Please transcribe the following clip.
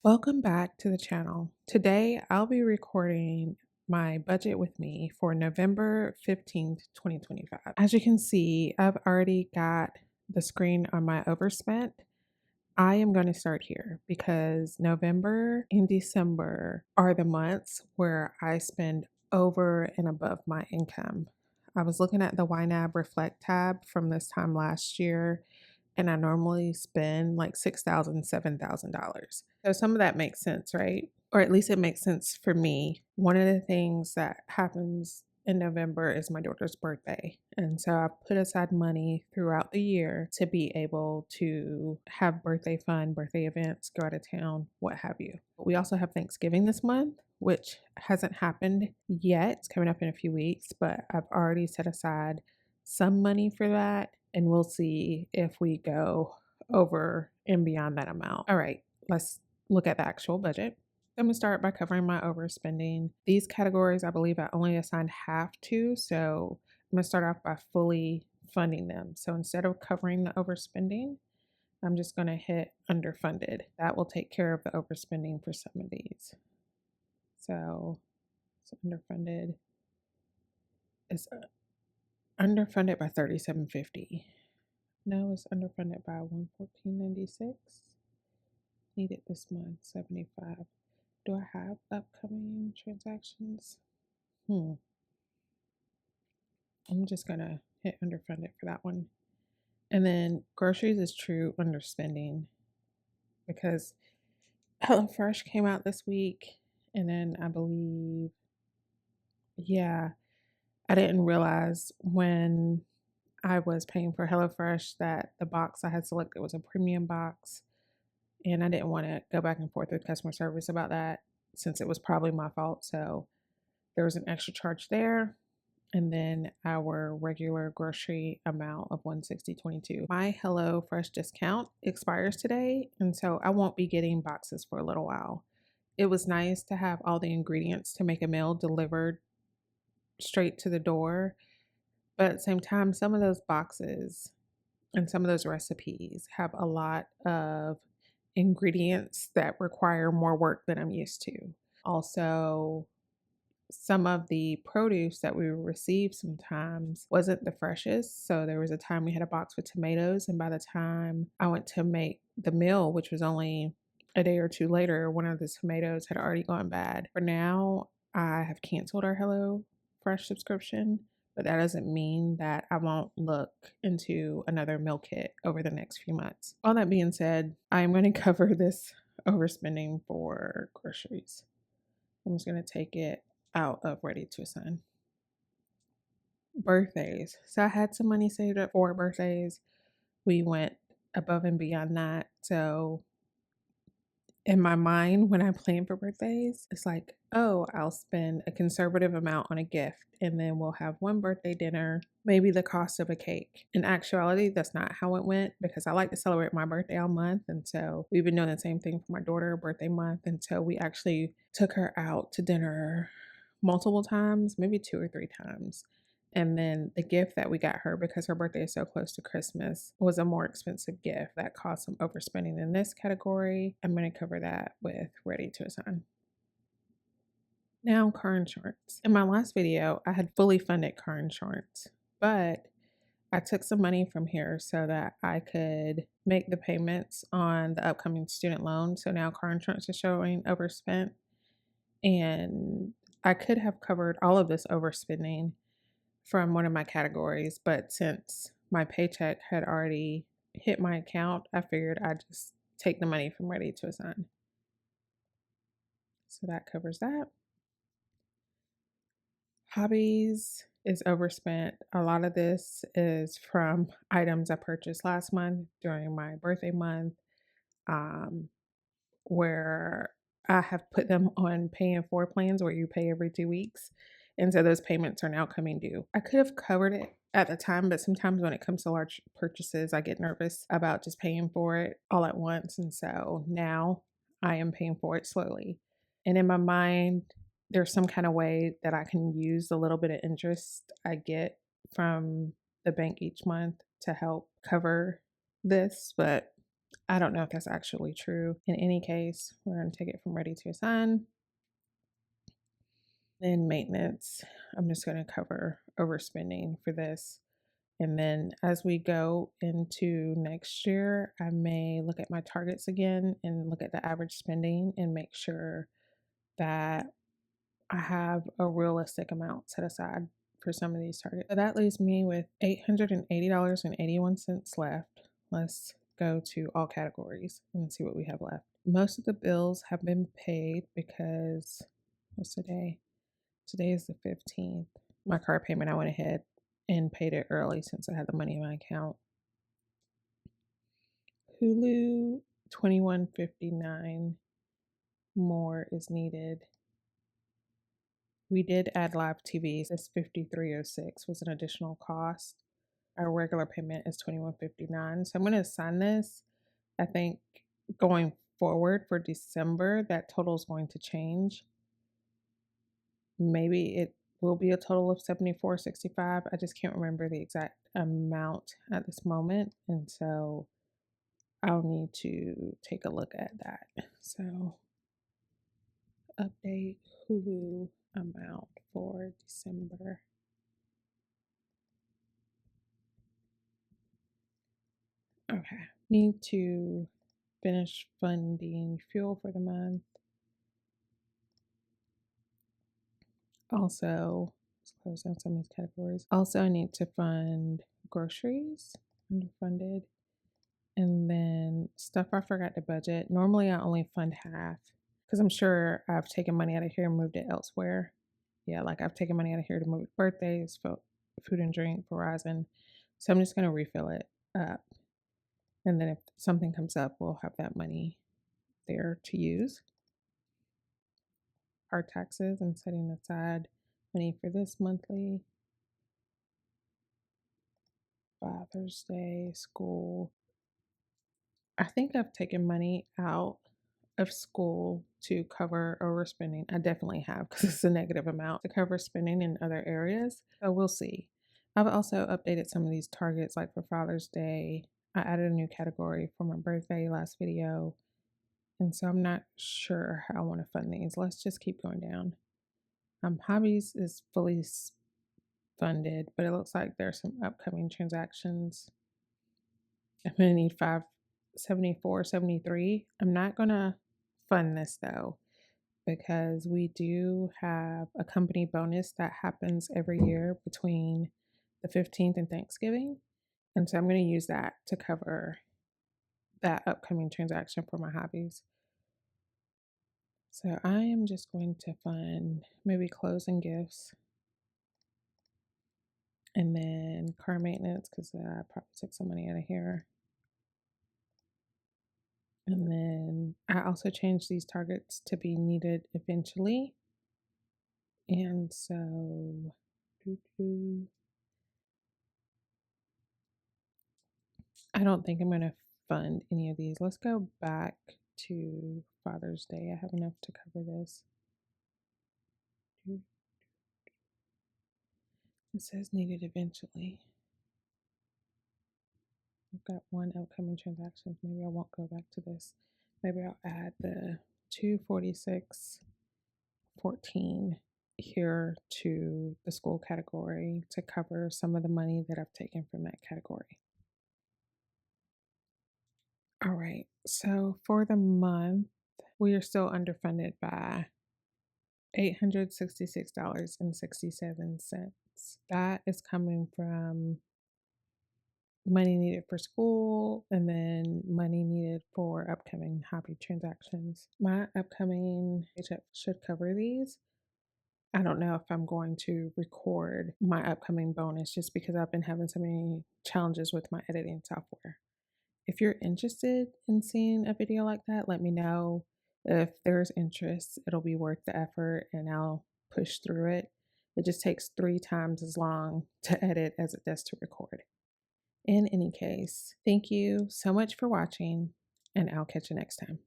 Welcome back to the channel. Today I'll be recording my budget with me for November 15th, 2025. As you can see, I've already got the screen on my overspent. I am going to start here because November and December are the months where I spend over and above my income. I was looking at the YNAB Reflect tab from this time last year, and I normally spend like $6,000, $7,000. So some of that makes sense, right? Or at least it makes sense for me. One of the things that happens in November is my daughter's birthday. And so I put aside money throughout the year to be able to have birthday fun, birthday events, go out of town, what have you. We also have Thanksgiving this month, which hasn't happened yet. It's coming up in a few weeks, but I've already set aside some money for that, and we'll see if we go over and beyond that amount. All right, let's look at the actual budget. I'm going to start by covering my overspending. These categories, I believe I only assigned half to, so I'm going to start off by fully funding them. So instead of covering the overspending, I'm just going to hit underfunded. That will take care of the overspending for some of these. So it's underfunded. It's underfunded by $37.50. No, it's underfunded by $114.96. Needed this month, $75. Do I have upcoming transactions? I'm just gonna hit underfunded for that one. And then groceries is true underspending because HelloFresh came out this week, and then I believe, I didn't realize when I was paying for HelloFresh that the box I had selected was a premium box, and I didn't want to go back and forth with customer service about that since it was probably my fault. So there was an extra charge there. And then our regular grocery amount of $160.22. My HelloFresh discount expires today, and so I won't be getting boxes for a little while. It was nice to have all the ingredients to make a meal delivered straight to the door, but at the same time, some of those boxes and some of those recipes have a lot of ingredients that require more work than I'm used to. Also, some of the produce that we received sometimes wasn't the freshest. So there was a time we had a box with tomatoes, and by the time I went to make the meal, which was only a day or two later, one of the tomatoes had already gone bad. For now, I have canceled our Hello Fresh subscription, but that doesn't mean that I won't look into another meal kit over the next few months. All that being said, I am going to cover this overspending for groceries. I'm just going to take it out of ready to assign. Birthdays. So I had some money saved up for birthdays. We went above and beyond that. So in my mind, when I plan for birthdays, it's like, oh, I'll spend a conservative amount on a gift, and then we'll have one birthday dinner, maybe the cost of a cake. In actuality, that's not how it went because I like to celebrate my birthday all month. And so we've been doing the same thing for my daughter, birthday month. And so we actually took her out to dinner multiple times, maybe 2 or 3 times. And then the gift that we got her, because her birthday is so close to Christmas, was a more expensive gift that caused some overspending in this category. I'm going to cover that with ready to assign. Now, car insurance. In my last video, I had fully funded car insurance, but I took some money from here so that I could make the payments on the upcoming student loan. So now car insurance is showing overspent, and I could have covered all of this overspending from one of my categories, but since my paycheck had already hit my account, I figured I'd just take the money from ready to assign. So that covers that. Hobbies is overspent. A lot of this is from items I purchased last month during my birthday month, where I have put them on pay in 4 plans where you pay every 2 weeks. And so those payments are now coming due. I could have covered it at the time, but sometimes when it comes to large purchases, I get nervous about just paying for it all at once. And so now I am paying for it slowly. And in my mind, there's some kind of way that I can use the little bit of interest I get from the bank each month to help cover this, but I don't know if that's actually true. In any case, we're going to take it from ready to assign. Then maintenance, I'm just going to cover overspending for this. And then as we go into next year, I may look at my targets again and look at the average spending and make sure that I have a realistic amount set aside for some of these targets. So that leaves me with $880.81 left. Let's go to all categories and see what we have left. Most of the bills have been paid because what's today? Today is the 15th. My car payment, I went ahead and paid it early since I had the money in my account. Hulu, $21.59 more is needed. We did add live TVs. This $53.06 was an additional cost. Our regular payment is $21.59. So I'm going to assign this. I think going forward for December, that total is going to change. Maybe it will be a total of $74.65. I just can't remember the exact amount at this moment. And so I'll need to take a look at that. So update Hulu amount for December. Okay. Need to finish funding fuel for the month. Also, let's close down some of these categories. Also, I need to fund groceries, underfunded. And then stuff I forgot to budget. Normally, I only fund half because I'm sure I've taken money out of here and moved it elsewhere. Yeah, like I've taken money out of here to move birthdays, food and drink, Verizon. So I'm just going to refill it up. And then if something comes up, we'll have that money there to use. Our taxes and setting aside money for this monthly. Father's Day, school. I think I've taken money out of school to cover overspending. I definitely have because it's a negative amount to cover spending in other areas. So we'll see. I've also updated some of these targets, like for Father's Day. I added a new category for my birthday last video. And so I'm not sure how I want to fund these. Let's just keep going down. Hobbies is fully funded, but it looks like there's some upcoming transactions. I'm going to need 574.73. I'm not going to fund this though, because we do have a company bonus that happens every year between the 15th and Thanksgiving. And so I'm going to use that to cover that upcoming transaction for my hobbies. So I am just going to fund maybe clothes and gifts. And then car maintenance, because I probably took some money out of here. And then I also changed these targets to be needed eventually. And so, I don't think I'm going to fund any of these. Let's go back to Father's Day. I have enough to cover this. It says needed eventually. I've got one upcoming transaction. Maybe I won't go back to this. Maybe I'll add the 246.14 here to the school category to cover some of the money that I've taken from that category. All right, so for the month, we are still underfunded by $866.67. That is coming from money needed for school and then money needed for upcoming hobby transactions. My upcoming paycheck should cover these. I don't know if I'm going to record my upcoming bonus just because I've been having so many challenges with my editing software. If you're interested in seeing a video like that, let me know. If there's interest, it'll be worth the effort and I'll push through it. It just takes 3 times as long to edit as it does to record. In any case, thank you so much for watching, and I'll catch you next time.